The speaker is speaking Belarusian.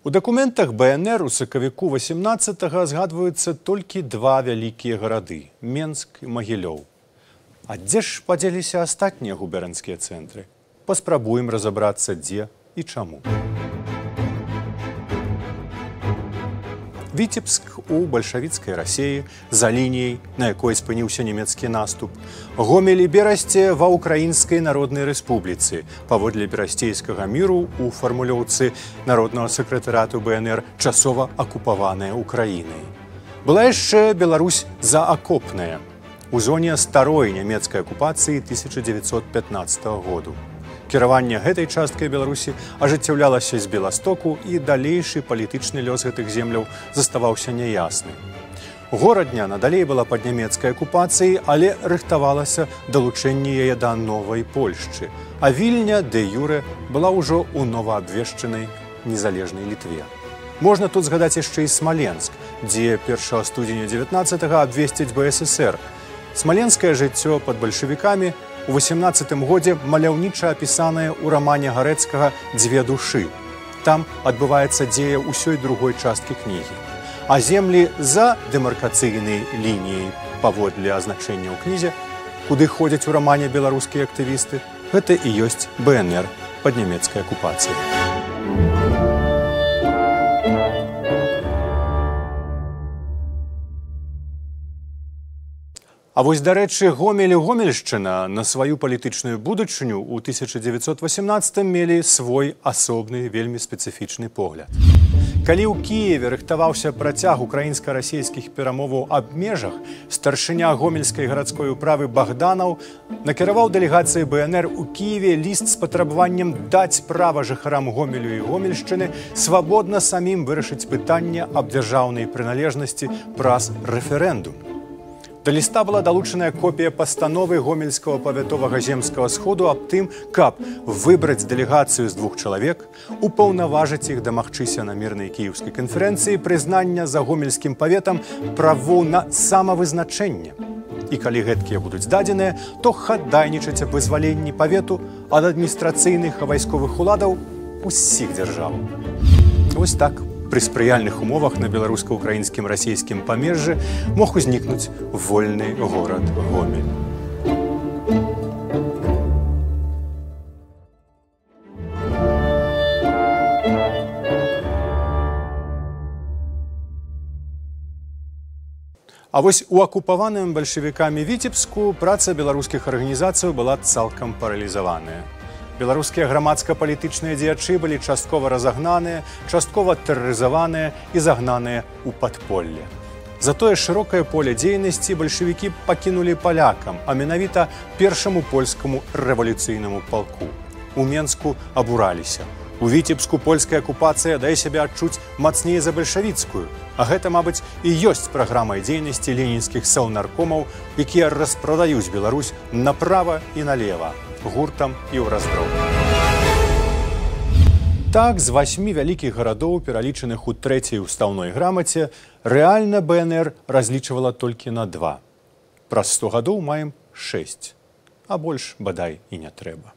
У дакументах БНР у сакавіку 18-го згадваюцца толькі два вялікія гарады – Менск і Магілёў. А дзе ж падзеліся астатнія губернскія цэнтры? Паспрабуем разабрацца, дзе і чаму. Віцебск у бальшавіцкай Расіі, за лініяй, на якой спыніўся нямецкі наступ. Гомель і Берасце ва Украінскай Народнай Рэспубліцы, паводле берасцейскага міру у фармулёўцы Народнага сакратарыяту БНР, часова акупаваная Украінай. Была яшчэ Беларусь заакопная, у зоне старой нямецкай акупацыі 1915 году. Кіраванне гэтай часткай Беларусі ажыццяўлялася з Беластоку, і далейшы палітычны лёс гэтых земляў заставаўся няясны. Горадня надалей была пад нямецкай акупацыяй, але рыхтавалася далучэнне яе да новай Польшчы, а Вільня дэ-юрэ была ўжо ў новаабвешчанай незалежнай Літве. Можна тут згадаць яшчэ і Смаленск, дзе 1 студзеня 19-го абвесцяць БССР. Смаленскае жыццё пад бальшавікамі у 18-м годзе маляўніча апісанае ў рамане Гарэцкага «Дзве душы». Там адбываецца дзея ўсёй другой часткі кнігі. А землі за дэмаркацыйнай лініяй, паводле азначэння ў кнізе, куды ходзяць у рамане беларускія актывісты, гэта і ёсць БНР пад нямецкай акупацыяй. А вось, дарэчы, Гомель і Гомельшчына на сваю палітычную будучыню ў 1918-м мелі свой асобны, вельмі спецыфічны погляд. Калі ў Кіеве рыхтаваўся працяг украінска-расійскіх перамоваў аб межах, старшыня гомельскай гарадской управы Богданаў накіраваў дэлегацыі БНР у Кіеве ліст з патрабаваннем даць права жыхарам Гомелю і Гомельшчыны свабодна самім вырашыць пытанне аб дзяржаўнай прыналежнасці праз рэферэндум. Да ліста была далучаная копія пастановы Гомельскага павятовага земскага сходу аб тым, каб выбраць дэлегацыю з 2 чалавек, упаўнаважыць іх дамагчыся на мірнай кіеўскай канферэнцыі прызнання за гомельскім паветам правоў на самавызначэнне. І калі гэткія будуць дадзеныя, то хадайнічаць аб вызваленні павету ад адміністрацыйных і вайсковых уладаў усіх дзяржаў. Вось так. Пры спрыяльных умовах на беларуска-украінскім расійскім памежжы мог узнікнуць вольны горад Гомель. А вось у акупаваным бальшавікамі Віцебску праца беларускіх арганізацыяў была цалкам паралізаваная. Беларускія грамадска-палітычныя дзеячы былі часткова разагнаныя, часткова тэрарызаваныя і загнаныя ў падполле. Затое шырокае поле дзейнасці бальшавікі пакінулі палякам, а менавіта першаму польскаму рэвалюцыйнаму палку. У Менску абураліся. У Віцебску польская акупацыя дае сябе адчуць мацней за бальшавіцкую, а гэта, мабыць, і ёсць праграмай дзейнасці ленінскіх саўнаркомаў, якія распрадаюць Беларусь направа і налева, гуртам і ў раздроб. Так, з 8 вялікіх гарадоў, пералічаных у 3-й устаўной грамаце, рэальна БНР разлічвала толькі на 2. Праз 100 гадоў маем 6, а больш, бадай, і не трэба.